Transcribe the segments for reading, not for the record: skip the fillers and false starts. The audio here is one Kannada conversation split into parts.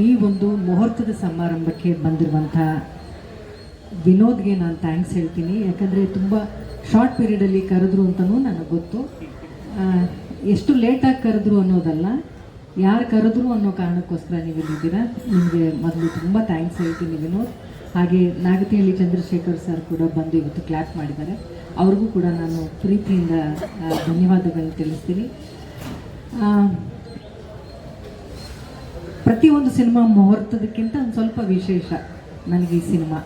ಈ ಒಂದು ಮುಹೂರ್ತದ ಸಮಾರಂಭಕ್ಕೆ ಬಂದಿರುವಂಥ ವಿನೋದ್ಗೆ ನಾನು ಥ್ಯಾಂಕ್ಸ್ ಹೇಳ್ತೀನಿ. ಯಾಕಂದರೆ ತುಂಬ ಶಾರ್ಟ್ ಪೀರಿಯಡಲ್ಲಿ ಕರೆದ್ರು ಅಂತಲೂ ನನಗೆ ಗೊತ್ತು. ಎಷ್ಟು ಲೇಟಾಗಿ ಕರೆದ್ರು ಅನ್ನೋದಲ್ಲ, ಯಾರು ಕರೆದ್ರು ಅನ್ನೋ ಕಾರಣಕ್ಕೋಸ್ಕರ ನೀವು ಇಲ್ಲಿದ್ದೀರಾ. ನಿಮಗೆ ಮೊದಲು ತುಂಬ ಥ್ಯಾಂಕ್ಸ್ ಹೇಳ್ತೀನಿ ವಿನೋದ್. ಹಾಗೆ ನಾಗತಿಹಳ್ಳಿ ಚಂದ್ರಶೇಖರ್ ಸರ್ ಕೂಡ ಬಂದು ಇವತ್ತು ಕ್ಲಾಪ್ ಮಾಡಿದ್ದಾರೆ. ಅವ್ರಿಗೂ ಕೂಡ ನಾನು ಪ್ರೀತಿಯಿಂದ ಧನ್ಯವಾದಗಳನ್ನು ತಿಳಿಸ್ತೀನಿ. ಪ್ರತಿಯೊಂದು ಸಿನಿಮಾ ಮುಹೂರ್ತದಕ್ಕಿಂತ ಒಂದು ಸ್ವಲ್ಪ ವಿಶೇಷ ನನಗೆ ಈ ಸಿನಿಮಾ.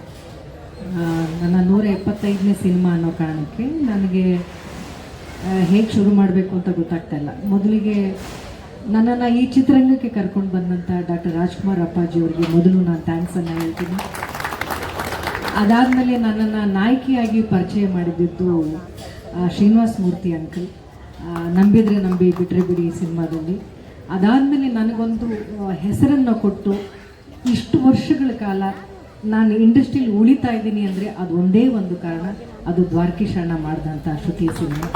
ನನ್ನ 175ನೇ ಸಿನಿಮಾ ಅನ್ನೋ ಕಾರಣಕ್ಕೆ ನನಗೆ ಹೇಗೆ ಶುರು ಮಾಡಬೇಕು ಅಂತ ಗೊತ್ತಾಗ್ತಾ ಇಲ್ಲ. ಮೊದಲಿಗೆ ನನ್ನನ್ನು ಈ ಚಿತ್ರರಂಗಕ್ಕೆ ಕರ್ಕೊಂಡು ಬಂದಂಥ ಡಾಕ್ಟರ್ ರಾಜ್ಕುಮಾರ್ ಅಪ್ಪಾಜಿ ಅವರಿಗೆ ಮೊದಲು ನಾನು ಥ್ಯಾಂಕ್ಸನ್ನು ಹೇಳ್ತೀನಿ. ಅದಾದಮೇಲೆ ನನ್ನನ್ನು ನಾಯಕಿಯಾಗಿ ಪರಿಚಯ ಮಾಡಿದ್ದು ಶ್ರೀನಿವಾಸ್ ಮೂರ್ತಿ ಅಂಕಲ್, ನಂಬಿದರೆ ನಂಬಿ ಬಿಟ್ಟರೆ ಬಿಡಿ ಸಿನಿಮಾದಲ್ಲಿ. ಅದಾದಮೇಲೆ ನನಗೊಂದು ಹೆಸರನ್ನು ಕೊಟ್ಟು ಇಷ್ಟು ವರ್ಷಗಳ ಕಾಲ ನಾನು ಇಂಡಸ್ಟ್ರಿಯಲ್ಲಿ ಉಳಿತಾ ಇದ್ದೀನಿ ಅಂದರೆ ಅದು ಒಂದೇ ಒಂದು ಕಾರಣ, ಅದು ದ್ವಾರಕೀಶ್ ಅಣ್ಣ ಮಾಡಿದಂಥ ಶ್ರುತಿ ಸಿನಿಮಾ.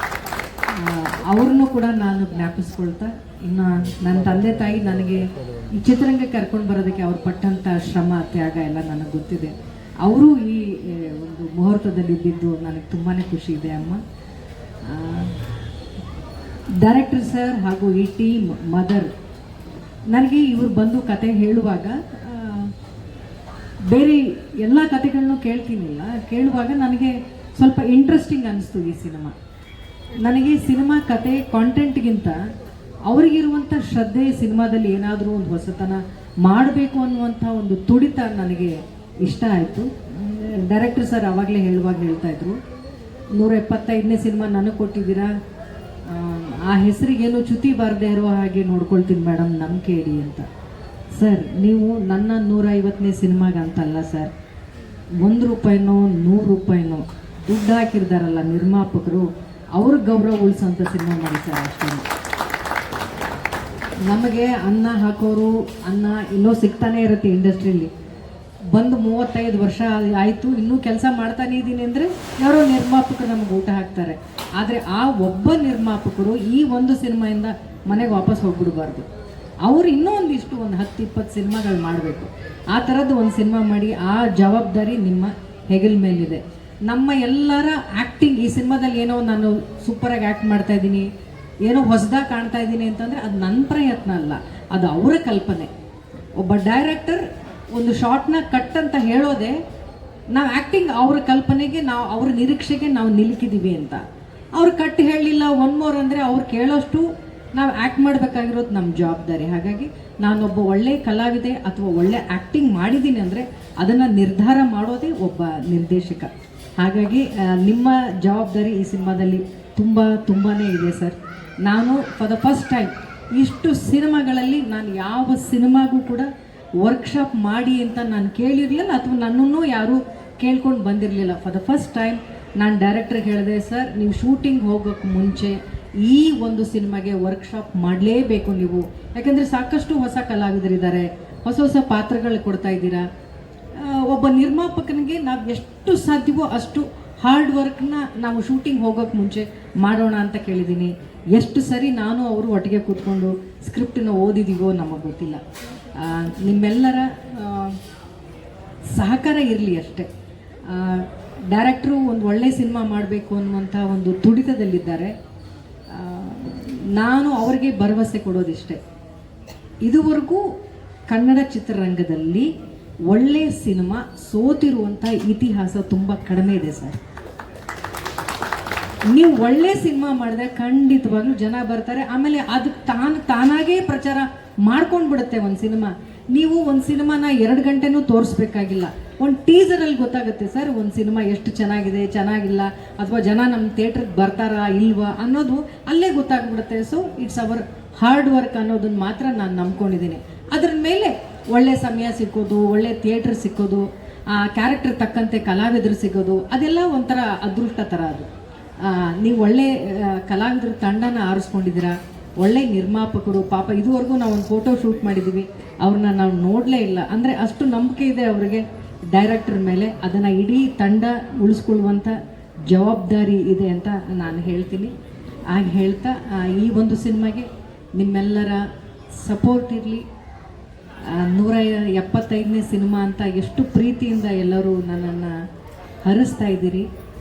ಅವ್ರನ್ನೂ ಕೂಡ ನಾನು ಜ್ಞಾಪಿಸ್ಕೊಳ್ತಾ, ಇನ್ನು ನನ್ನ ತಂದೆ ತಾಯಿ ನನಗೆ ಈ ಚಿತ್ರರಂಗಕ್ಕೆ ಕರ್ಕೊಂಡು ಬರೋದಕ್ಕೆ ಅವ್ರು ಪಟ್ಟಂಥ ಶ್ರಮ ತ್ಯಾಗ ಎಲ್ಲ ನನಗೆ ಗೊತ್ತಿದೆ. ಅವರು ಈ ಒಂದು ಮುಹೂರ್ತದಲ್ಲಿ ಇದ್ದಿದ್ದು ನನಗೆ ತುಂಬಾ ಖುಷಿ ಇದೆ ಅಮ್ಮ. ಡೈರೆಕ್ಟರ್ ಸರ್ ಹಾಗೂ ಈ ಟೀಮ್ ಮದರ್, ನನಗೆ ಇವರು ಬಂದು ಕತೆ ಹೇಳುವಾಗ ಬೇರೆ ಎಲ್ಲ ಕತೆಗಳನ್ನೂ ಕೇಳುವಾಗ ನನಗೆ ಸ್ವಲ್ಪ ಇಂಟ್ರೆಸ್ಟಿಂಗ್ ಅನ್ನಿಸ್ತು ಈ ಸಿನಿಮಾ. ನನಗೆ ಸಿನಿಮಾ ಕತೆ ಕಾಂಟೆಂಟ್ಗಿಂತ ಅವರಿಗಿರುವಂಥ ಶ್ರದ್ಧೆ, ಸಿನಿಮಾದಲ್ಲಿ ಏನಾದರೂ ಒಂದು ಹೊಸತನ ಮಾಡಬೇಕು ಅನ್ನುವಂಥ ಒಂದು ತುಡಿತ ನನಗೆ ಇಷ್ಟ ಆಯಿತು. ಡೈರೆಕ್ಟರ್ ಸರ್ ಆವಾಗಲೇ ಹೇಳ್ತಾಯಿದ್ರು, 175ನೇ ಸಿನಿಮಾ ನನಗೆ ಕೊಟ್ಟಿದ್ದೀರಾ, ಆ ಹೆಸರಿಗೇನು ಚ್ಯುತಿ ಬಾರದೇ ಇರೋ ಹಾಗೆ ನೋಡ್ಕೊಳ್ತೀನಿ ಮೇಡಮ್, ನಂಬಿಕೆ ಇಡಿ ಅಂತ. ಸರ್, ನೀವು ನನ್ನ 150ನೇ ಸಿನಿಮಾಗಂತಲ್ಲ ಸರ್, 1 ರೂಪಾಯಿನೋ 100 ರೂಪಾಯಿನೋ ದುಡ್ಡು ಹಾಕಿರ್ತಾರಲ್ಲ ನಿರ್ಮಾಪಕರು, ಅವ್ರ ಗೌರವ ಉಳಿಸೋಂಥ ಸಿನಿಮಾ ಮಾಡಿ ಸರ್. ಅಷ್ಟೇ. ನಮಗೆ ಅನ್ನ ಹಾಕೋರು ಅನ್ನ ಇನ್ನೂ ಸಿಗ್ತಾನೆ ಇರುತ್ತೆ ಇಂಡಸ್ಟ್ರಿಯಲ್ಲಿ. ಬಂದು 35 ವರ್ಷ ಆಯಿತು, ಇನ್ನೂ ಕೆಲಸ ಮಾಡ್ತಾನೆ ಇದ್ದೀನಿ ಅಂದರೆ ಯಾರೋ ನಿರ್ಮಾಪಕರು ನಮಗೆ ಊಟ ಹಾಕ್ತಾರೆ. ಆದರೆ ಆ ಒಬ್ಬ ನಿರ್ಮಾಪಕರು ಈ ಒಂದು ಸಿನಿಮಾಯಿಂದ ಮನೆಗೆ ವಾಪಸ್ ಹೋಗ್ಬಿಡ್ಬಾರ್ದು. ಅವರು ಇನ್ನೂ ಒಂದು 10-20 ಸಿನಿಮಾಗಳು ಮಾಡಬೇಕು. ಆ ಥರದ್ದು ಒಂದು ಸಿನಿಮಾ ಮಾಡಿ, ಆ ಜವಾಬ್ದಾರಿ ನಿಮ್ಮ ಹೆಗಲ ಮೇಲಿದೆ. ನಮ್ಮ ಎಲ್ಲರ ಆ್ಯಕ್ಟಿಂಗ್ ಈ ಸಿನಿಮಾದಲ್ಲಿ ಏನೋ ನಾನು ಸೂಪರಾಗಿ ಆ್ಯಕ್ಟ್ ಮಾಡ್ತಾ ಇದ್ದೀನಿ, ಏನೋ ಹೊಸದಾಗಿ ಕಾಣ್ತಾ ಇದ್ದೀನಿ ಅಂತಂದರೆ ಅದು ನನ್ನ ಪ್ರಯತ್ನ ಅಲ್ಲ, ಅದು ಅವರ ಕಲ್ಪನೆ. ಒಬ್ಬ ಡೈರೆಕ್ಟರ್ ಒಂದು ಶಾರ್ಟ್ನ ಕಟ್ ಅಂತ ಹೇಳೋದೆ ನಾವು ಆ್ಯಕ್ಟಿಂಗ್ ಅವ್ರ ಕಲ್ಪನೆಗೆ, ನಾವು ಅವ್ರ ನಿರೀಕ್ಷೆಗೆ ನಾವು ನಿಲ್ಕಿದ್ದೀವಿ ಅಂತ. ಅವ್ರು ಕಟ್ ಹೇಳಲಿಲ್ಲ, ಒನ್ ಮೋರ್ ಅಂದರೆ ಅವ್ರು ಕೇಳೋಷ್ಟು ನಾವು ಆ್ಯಕ್ಟ್ ಮಾಡಬೇಕಾಗಿರೋದು ನಮ್ಮ ಜವಾಬ್ದಾರಿ. ಹಾಗಾಗಿ ನಾನೊಬ್ಬ ಒಳ್ಳೆಯ ಕಲಾವಿದೆ ಅಥವಾ ಒಳ್ಳೆ ಆ್ಯಕ್ಟಿಂಗ್ ಮಾಡಿದ್ದೀನಿ ಅಂದರೆ ಅದನ್ನು ನಿರ್ಧಾರ ಮಾಡೋದೇ ಒಬ್ಬ ನಿರ್ದೇಶಕ. ಹಾಗಾಗಿ ನಿಮ್ಮ ಜವಾಬ್ದಾರಿ ಈ ಸಿನಿಮಾದಲ್ಲಿ ತುಂಬಾ ಇದೆ ಸರ್. ನಾನು ಫಾರ್ ದ ಫಸ್ಟ್ ಟೈಮ್ ಇಷ್ಟು ಸಿನಿಮಾಗಳಲ್ಲಿ ನಾನು ಯಾವ ಸಿನಿಮಾಗೂ ಕೂಡ ವರ್ಕ್ಶಾಪ್ ಮಾಡಿ ಅಂತ ನಾನು ಕೇಳಿರಲಿಲ್ಲ, ಅಥವಾ ನನ್ನನ್ನು ಯಾರೂ ಕೇಳ್ಕೊಂಡು ಬಂದಿರಲಿಲ್ಲ. ಫಾರ್ ದ ಫಸ್ಟ್ ಟೈಮ್ ನಾನು ಡೈರೆಕ್ಟ್ರಿಗೆ ಹೇಳಿದೆ, ಸರ್ ನೀವು ಶೂಟಿಂಗ್ ಹೋಗೋಕ್ಕೆ ಮುಂಚೆ ಈ ಒಂದು ಸಿನಿಮಾಗೆ ವರ್ಕ್ಶಾಪ್ ಮಾಡಲೇಬೇಕು ನೀವು, ಯಾಕಂದರೆ ಸಾಕಷ್ಟು ಹೊಸ ಕಲಾವಿದರಿದ್ದಾರೆ, ಹೊಸ ಪಾತ್ರಗಳು ಕೊಡ್ತಾ ಇದ್ದೀರಾ. ಒಬ್ಬ ನಿರ್ಮಾಪಕನಿಗೆ ನಾವು ಎಷ್ಟು ಸಾಧ್ಯವೋ ಅಷ್ಟು ಹಾರ್ಡ್ ವರ್ಕ್ನ ನಾವು ಶೂಟಿಂಗ್ ಹೋಗೋಕ್ಕೆ ಮುಂಚೆ ಮಾಡೋಣ ಅಂತ ಕೇಳಿದ್ದೀನಿ. ಎಷ್ಟು ಸರಿ ನಾನು ಅವರು ಒಟ್ಟಿಗೆ ಕೂತ್ಕೊಂಡು ಸ್ಕ್ರಿಪ್ಟನ್ನು ಓದಿದ್ದೀವೋ ನಮಗೆ ಗೊತ್ತಿಲ್ಲ. ನಿಮ್ಮೆಲ್ಲರ ಸಹಕಾರ ಇರಲಿ ಅಷ್ಟೇ. ಡೈರೆಕ್ಟ್ರು ಒಂದು ಒಳ್ಳೆಯ ಸಿನಿಮಾ ಮಾಡಬೇಕು ಅನ್ನುವಂಥ ಒಂದು ತುಡಿತದಲ್ಲಿದ್ದಾರೆ. ನಾನು ಅವರಿಗೆ ಭರವಸೆ ಕೊಡೋದಿಷ್ಟೇ, ಇದುವರೆಗೂ ಕನ್ನಡ ಚಿತ್ರರಂಗದಲ್ಲಿ ಒಳ್ಳೆಯ ಸಿನಿಮಾ ಸೋತಿರುವಂಥ ಇತಿಹಾಸ ತುಂಬ ಕಡಿಮೆ ಇದೆ ಸರ್. ನೀವು ಒಳ್ಳೆ ಸಿನಿಮಾ ಮಾಡಿದ್ರೆ ಖಂಡಿತವಾಗ್ಲೂ ಜನ ಬರ್ತಾರೆ, ಆಮೇಲೆ ಅದಕ್ಕೆ ತಾನಾಗೇ ಪ್ರಚಾರ ಮಾಡ್ಕೊಂಡು ಬಿಡುತ್ತೆ ಒಂದು ಸಿನಿಮಾ. ನೀವು ಒಂದು ಸಿನಿಮಾನ 2 ಗಂಟೆನೂ ತೋರಿಸ್ಬೇಕಾಗಿಲ್ಲ, ಒಂದು ಟೀಸರಲ್ಲಿ ಗೊತ್ತಾಗುತ್ತೆ ಸರ್ ಒಂದು ಸಿನಿಮಾ ಎಷ್ಟು ಚೆನ್ನಾಗಿದೆ ಚೆನ್ನಾಗಿಲ್ಲ, ಅಥವಾ ಜನ ನಮ್ಮ ಥಿಯೇಟ್ರಿಗೆ ಬರ್ತಾರಾ ಇಲ್ವಾ ಅನ್ನೋದು ಅಲ್ಲೇ ಗೊತ್ತಾಗ್ಬಿಡುತ್ತೆ. So it's hour hard work ಅನ್ನೋದನ್ನು ಮಾತ್ರ ನಾನು ನಂಬ್ಕೊಂಡಿದ್ದೀನಿ. ಅದ್ರ ಮೇಲೆ ಒಳ್ಳೆ ಸಮಯ ಸಿಕ್ಕೋದು, ಒಳ್ಳೆ ಥಿಯೇಟ್ರ್ ಸಿಕ್ಕೋದು, ಆ ಕ್ಯಾರೆಕ್ಟರ್ ತಕ್ಕಂತೆ ಕಲಾವಿದರು ಸಿಗೋದು, ಅದೆಲ್ಲ ಒಂಥರ ಅದೃಷ್ಟ ಥರ. ಅದು ನೀವು ಒಳ್ಳೆ ಕಲಾವಿದರ ತಂಡನ ಆರಿಸ್ಕೊಂಡಿದ್ದೀರಾ, ಒಳ್ಳೆ ನಿರ್ಮಾಪಕರು. ಪಾಪ ಇದುವರೆಗೂ ನಾವು ಒಂದು ಫೋಟೋ ಶೂಟ್ ಮಾಡಿದ್ದೀವಿ, ಅವ್ರನ್ನ ನಾವು ನೋಡಲೇ ಇಲ್ಲ. ಅಂದರೆ ಅಷ್ಟು ನಂಬಿಕೆ ಇದೆ ಅವರಿಗೆ ಡೈರೆಕ್ಟರ್ ಮೇಲೆ. ಅದನ್ನು ಇಡೀ ತಂಡ ಉಳಿಸ್ಕೊಳ್ಳುವಂಥ ಜವಾಬ್ದಾರಿ ಇದೆ ಅಂತ ನಾನು ಹೇಳ್ತೀನಿ. ಹಾಗೆ ಹೇಳ್ತಾ ಈ ಒಂದು ಸಿನಿಮಾಗೆ ನಿಮ್ಮೆಲ್ಲರ ಸಪೋರ್ಟ್ ಇರಲಿ. 175ನೇ ಸಿನಿಮಾ ಅಂತ ಎಷ್ಟು ಪ್ರೀತಿಯಿಂದ ಎಲ್ಲರೂ ನನ್ನನ್ನು ಹರಿಸ್ತಾ ಇದ್ದೀರಿ.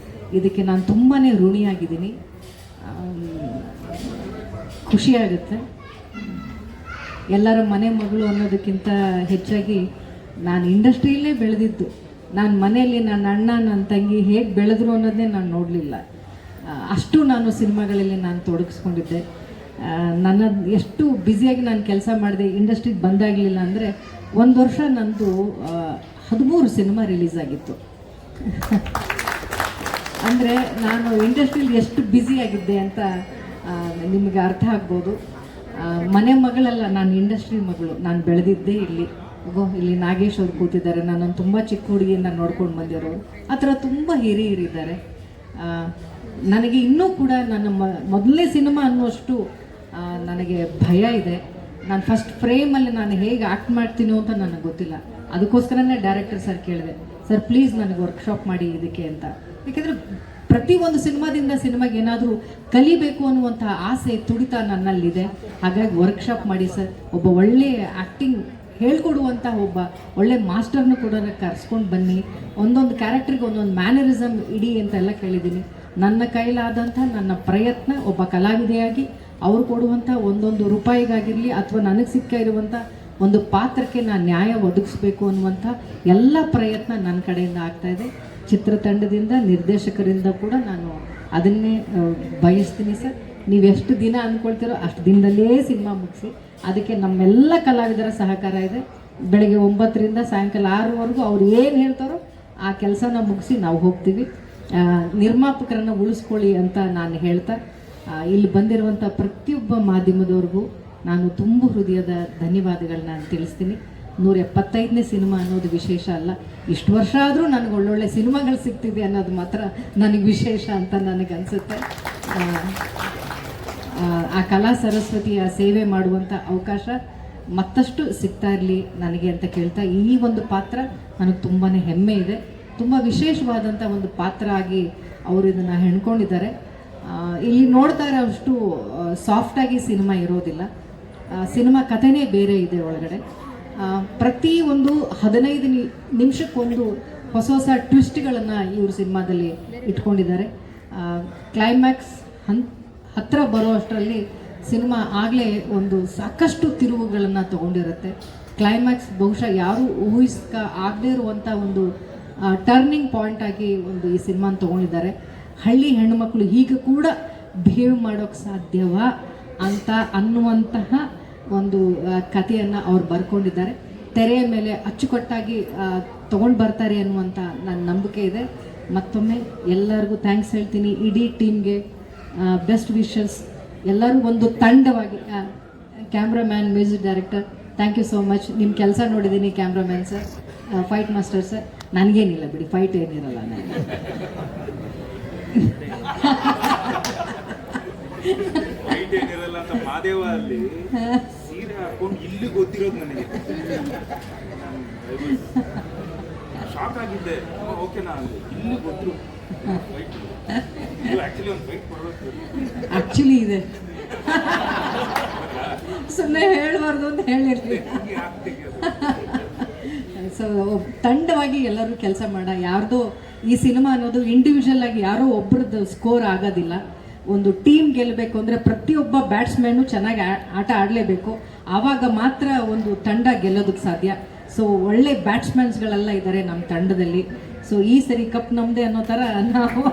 ಇದಕ್ಕೆ ನಾನು ತುಂಬಾ ಋಣಿಯಾಗಿದ್ದೀನಿ. ಖುಷಿಯಾಗುತ್ತೆ. ಎಲ್ಲರ ಮನೆ ಮಗಳು ಅನ್ನೋದಕ್ಕಿಂತ ಹೆಚ್ಚಾಗಿ ನಾನು ಇಂಡಸ್ಟ್ರಿಯಲ್ಲೇ ಬೆಳೆದಿದ್ದು. ನಾನು ಮನೆಯಲ್ಲಿ ನನ್ನ ಅಣ್ಣ ನನ್ನ ತಂಗಿ ಹೇಗೆ ಬೆಳೆದ್ರು ಅನ್ನೋದನ್ನೇ ನಾನು ನೋಡಲಿಲ್ಲ. ಅಷ್ಟು ನಾನು ಸಿನಿಮಾಗಳಲ್ಲಿ ನಾನು ತೊಡಗಿಸ್ಕೊಂಡಿದ್ದೆ. ನನ್ನ ಎಷ್ಟು ಬ್ಯುಸಿಯಾಗಿ ನಾನು ಕೆಲಸ ಮಾಡಿದೆ. ಇಂಡಸ್ಟ್ರಿಗೆ ಬಂದಾಗಲಿಲ್ಲ ಅಂದರೆ ಒಂದು ವರ್ಷ ನಂದು 13 ಸಿನಿಮಾ ರಿಲೀಸ್ ಆಗಿತ್ತು. ಅಂದರೆ ನಾನು ಇಂಡಸ್ಟ್ರಿಯಲ್ಲಿ ಎಷ್ಟು ಬ್ಯುಸಿಯಾಗಿದ್ದೆ ಅಂತ ನಿಮಗೆ ಅರ್ಥ ಆಗ್ಬೋದು. ಮನೆ ಮಗಳಲ್ಲ, ನಾನು ಇಂಡಸ್ಟ್ರಿ ಮಗಳು. ನಾನು ಬೆಳೆದಿದ್ದೇ ಇಲ್ಲಿ. ಇಲ್ಲಿ ನಾಗೇಶ್ ಅವ್ರು ಕೂತಿದ್ದಾರೆ. ನಾನೊಂದು ತುಂಬ ಚಿಕ್ಕ ಹುಡುಗಿಯಿಂದ ನೋಡ್ಕೊಂಡು ಬಂದಿರೋರು. ಆ ಥರ ತುಂಬ ಹಿರಿಯರಿದ್ದಾರೆ. ನನಗೆ ಇನ್ನೂ ಕೂಡ ನನ್ನ ಮೊದಲನೇ ಸಿನಿಮಾ ಅನ್ನುವಷ್ಟು ನನಗೆ ಭಯ ಇದೆ. ನಾನು ಫಸ್ಟ್ ಫ್ರೇಮಲ್ಲಿ ನಾನು ಹೇಗೆ ಆ್ಯಕ್ಟ್ ಮಾಡ್ತೀನೋ ಅಂತ ನನಗೆ ಗೊತ್ತಿಲ್ಲ. ಅದಕ್ಕೋಸ್ಕರನೇ ಡೈರೆಕ್ಟರ್ ಸರ್ ಕೇಳಿದೆ, ಸರ್ ಪ್ಲೀಸ್ ನನಗೆ ವರ್ಕ್ಶಾಪ್ ಮಾಡಿ ಇದಕ್ಕೆ ಅಂತ. ಯಾಕೆಂದರೆ ಪ್ರತಿಯೊಂದು ಸಿನಿಮಾದಿಂದ ಸಿನಿಮಾಗೆ ಏನಾದರೂ ಕಲಿಬೇಕು ಅನ್ನುವಂಥ ಆಸೆ ತುಡಿತ ನನ್ನಲ್ಲಿದೆ. ಹಾಗಾಗಿ ವರ್ಕ್ಶಾಪ್ ಮಾಡಿ ಸರ್, ಒಬ್ಬ ಒಳ್ಳೆಯ ಆ್ಯಕ್ಟಿಂಗ್ ಹೇಳ್ಕೊಡುವಂಥ ಒಬ್ಬ ಒಳ್ಳೆ ಮಾಸ್ಟರ್ನು ಕೂಡ ಕರೆಸ್ಕೊಂಡು ಬನ್ನಿ, ಒಂದೊಂದು ಕ್ಯಾರೆಕ್ಟ್ರಿಗೆ ಒಂದೊಂದು ಮ್ಯಾನರಿಸಮ್ ಇಡಿ ಅಂತೆಲ್ಲ ಕೇಳಿದ್ದೀನಿ. ನನ್ನ ಕೈಲಾದಂಥ ನನ್ನ ಪ್ರಯತ್ನ ಒಬ್ಬ ಕಲಾವಿದೆಯಾಗಿ ಅವ್ರು ಕೊಡುವಂಥ ಒಂದೊಂದು ರೂಪಾಯಿಗಾಗಿರಲಿ ಅಥವಾ ನನಗೆ ಸಿಕ್ಕ ಇರುವಂಥ ಒಂದು ಪಾತ್ರಕ್ಕೆ ನಾನು ನ್ಯಾಯ ಒದಗಿಸ್ಬೇಕು ಅನ್ನುವಂಥ ಎಲ್ಲ ಪ್ರಯತ್ನ ನನ್ನ ಕಡೆಯಿಂದ ಆಗ್ತಾಯಿದೆ. ಚಿತ್ರತಂಡದಿಂದ, ನಿರ್ದೇಶಕರಿಂದ ಕೂಡ ನಾನು ಅದನ್ನೇ ಬಯಸ್ತೀನಿ ಸರ್. ನೀವು ಎಷ್ಟು ದಿನ ಅಂದ್ಕೊಳ್ತೀರೋ ಅಷ್ಟು ದಿನದಲ್ಲೇ ಸಿನಿಮಾ ಮುಗಿಸಿ. ಅದಕ್ಕೆ ನಮ್ಮೆಲ್ಲ ಕಲಾವಿದರ ಸಹಕಾರ ಇದೆ. ಬೆಳಗ್ಗೆ 9ರಿಂದ ಸಾಯಂಕಾಲ 6ರವರೆಗೂ ಅವ್ರು ಏನು ಹೇಳ್ತಾರೋ ಆ ಕೆಲಸನ ಮುಗಿಸಿ ನಾವು ಹೋಗ್ತೀವಿ. ನಿರ್ಮಾಪಕರನ್ನು ಉಳಿಸ್ಕೊಳ್ಳಿ ಅಂತ ನಾನು ಹೇಳ್ತಾ, ಇಲ್ಲಿ ಬಂದಿರುವಂಥ ಪ್ರತಿಯೊಬ್ಬ ಮಾಧ್ಯಮದವ್ರಿಗೂ ನಾನು ತುಂಬ ಹೃದಯದ ಧನ್ಯವಾದಗಳನ್ನ ತಿಳಿಸ್ತೀನಿ. 175ನೇ ಸಿನಿಮಾ ಅನ್ನೋದು ವಿಶೇಷ ಅಲ್ಲ, ಇಷ್ಟು ವರ್ಷ ಆದರೂ ನನಗೆ ಒಳ್ಳೊಳ್ಳೆ ಸಿನಿಮಾಗಳು ಸಿಗ್ತಿದೆ ಅನ್ನೋದು ಮಾತ್ರ ನನಗೆ ವಿಶೇಷ ಅಂತ ನನಗನ್ಸುತ್ತೆ. ಆ ಕಲಾ ಸರಸ್ವತಿಯ ಸೇವೆ ಮಾಡುವಂಥ ಅವಕಾಶ ಮತ್ತಷ್ಟು ಸಿಗ್ತಾ ಇರಲಿ ನನಗೆ ಅಂತ ಕೇಳ್ತಾ, ಈ ಒಂದು ಪಾತ್ರ ನನಗೆ ತುಂಬಾ ಹೆಮ್ಮೆ ಇದೆ. ತುಂಬ ವಿಶೇಷವಾದಂಥ ಒಂದು ಪಾತ್ರ ಆಗಿ ಅವರು ಇದನ್ನು ಹೆಣ್ಕೊಂಡಿದ್ದಾರೆ. ಇಲ್ಲಿ ನೋಡ್ತಾ ಇರೋಷ್ಟು ಸಾಫ್ಟಾಗಿ ಸಿನಿಮಾ ಇರೋದಿಲ್ಲ. ಸಿನಿಮಾ ಕಥೆನೇ ಬೇರೆ ಇದೆ ಒಳಗಡೆ. ಪ್ರತಿ ಒಂದು 15 ನಿಮಿಷಕ್ಕೊಂದು ಹೊಸ ಹೊಸ ಟ್ವಿಸ್ಟ್ಗಳನ್ನು ಇವರು ಸಿನಿಮಾದಲ್ಲಿ ಇಟ್ಕೊಂಡಿದ್ದಾರೆ. ಕ್ಲೈಮ್ಯಾಕ್ಸ್ ಹತ್ತಿರ ಬರೋ ಅಷ್ಟರಲ್ಲಿ ಸಿನಿಮಾ ಆಗಲೇ ಒಂದು ಸಾಕಷ್ಟು ತಿರುವುಗಳನ್ನು ತೊಗೊಂಡಿರುತ್ತೆ. ಕ್ಲೈಮ್ಯಾಕ್ಸ್ ಬಹುಶಃ ಯಾರೂ ಆಗದೇ ಇರುವಂಥ ಒಂದು ಟರ್ನಿಂಗ್ ಪಾಯಿಂಟ್ ಆಗಿ ಒಂದು ಈ ಸಿನಿಮಾನ ತೊಗೊಂಡಿದ್ದಾರೆ. ಹಳ್ಳಿ ಹೆಣ್ಣುಮಕ್ಕಳು ಹೀಗೆ ಕೂಡ ಬಿಹೇವ್ ಮಾಡೋಕ್ಕೆ ಸಾಧ್ಯವಾ ಅಂತ ಅನ್ನುವಂತಹ ಒಂದು ಕಥೆಯನ್ನು ಅವ್ರು ಬರ್ಕೊಂಡಿದ್ದಾರೆ. ತೆರೆಯ ಮೇಲೆ ಅಚ್ಚುಕಟ್ಟಾಗಿ ತೊಗೊಂಡು ಬರ್ತಾರೆ ಅನ್ನುವಂಥ ನನ್ನ ನಂಬಿಕೆ ಇದೆ. ಮತ್ತೊಮ್ಮೆ ಎಲ್ಲರಿಗೂ ಥ್ಯಾಂಕ್ಸ್ ಹೇಳ್ತೀನಿ. ಇಡೀ ಟೀಮ್ಗೆ ಬೆಸ್ಟ್ ವಿಶಸ್. ಎಲ್ಲರೂ ಒಂದು ತಂಡವಾಗಿ, cameraman, music director, thank you so much. ನಿಮ್ಮ ಕೆಲಸ ನೋಡಿದ್ದೀನಿ cameraman sir, fight master sir. ನನಗೇನಿಲ್ಲ ಬಿಡಿ, ಫೈಟ್ ಏನಿರಲ್ಲ ನನಗೆ. ಮಾದೇವ ಅಲ್ಲಿ ಸೀರೆ ಹಾಕೊಂಡು ಇಲ್ಲಿ ಗೊತ್ತಿರೋದು ನನಗೆ ಶಾಕ್ ಆಗಿದ್ದೆ. ಓಕೆ, ನಾನು ಇಲ್ಲಿ ಗೊತ್ತು ಆಕ್ಚುಲಿ ಇದೆ, ಸುಮ್ಮನೆ ಹೇಳಬಾರ್ದು ಅಂತ ಹೇಳಿರ್ತೀವಿ. ಸೊ ತಂಡವಾಗಿ ಎಲ್ಲರೂ ಕೆಲಸ ಮಾಡ. ಯಾರ್ದೋ ಈ ಸಿನಿಮಾ ಅನ್ನೋದು ಇಂಡಿವಿಜುವಲ್ ಆಗಿ ಯಾರೋ ಒಬ್ರದ್ದು ಸ್ಕೋರ್ ಆಗೋದಿಲ್ಲ. ಒಂದು ಟೀಮ್ ಗೆಲ್ಲಬೇಕು ಅಂದರೆ ಪ್ರತಿಯೊಬ್ಬ ಬ್ಯಾಟ್ಸ್ಮನ್ನು ಚೆನ್ನಾಗಿ ಆಟ ಆಡಲೇಬೇಕು. ಆವಾಗ ಮಾತ್ರ ಒಂದು ತಂಡ ಗೆಲ್ಲೋದಕ್ಕೆ ಸಾಧ್ಯ. ಸೊ ಒಳ್ಳೆ ಬ್ಯಾಟ್ಸ್ಮನ್ಸ್ಗಳೆಲ್ಲ ಇದ್ದಾರೆ ನಮ್ಮ ತಂಡದಲ್ಲಿ. ಸೊ ಈ ಸರಿ ಕಪ್ ನಮ್ಮದೇ ಅನ್ನೋ ಥರ ನಾವು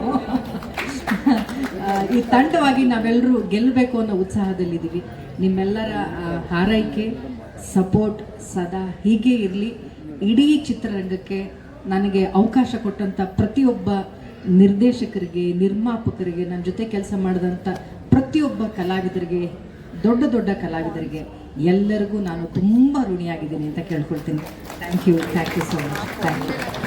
ಈ ತಂಡವಾಗಿ ನಾವೆಲ್ಲರೂ ಗೆಲ್ಲಬೇಕು ಅನ್ನೋ ಉತ್ಸಾಹದಲ್ಲಿದ್ದೀವಿ. ನಿಮ್ಮೆಲ್ಲರ ಹಾರೈಕೆ, ಸಪೋರ್ಟ್ ಸದಾ ಹೀಗೆ ಇರಲಿ. ಇಡೀ ಚಿತ್ರರಂಗಕ್ಕೆ ನನಗೆ ಅವಕಾಶ ಕೊಟ್ಟಂಥ ಪ್ರತಿಯೊಬ್ಬ ನಿರ್ದೇಶಕರಿಗೆ, ನಿರ್ಮಾಪಕರಿಗೆ, ನನ್ನ ಜೊತೆ ಕೆಲಸ ಮಾಡಿದಂಥ ಪ್ರತಿಯೊಬ್ಬ ಕಲಾವಿದರಿಗೆ, ದೊಡ್ಡ ದೊಡ್ಡ ಕಲಾವಿದರಿಗೆ ಎಲ್ಲರಿಗೂ ನಾನು ತುಂಬ ಋಣಿಯಾಗಿದ್ದೀನಿ ಅಂತ ಕೇಳ್ಕೊಳ್ತೀನಿ. Thank you so much. Thank you.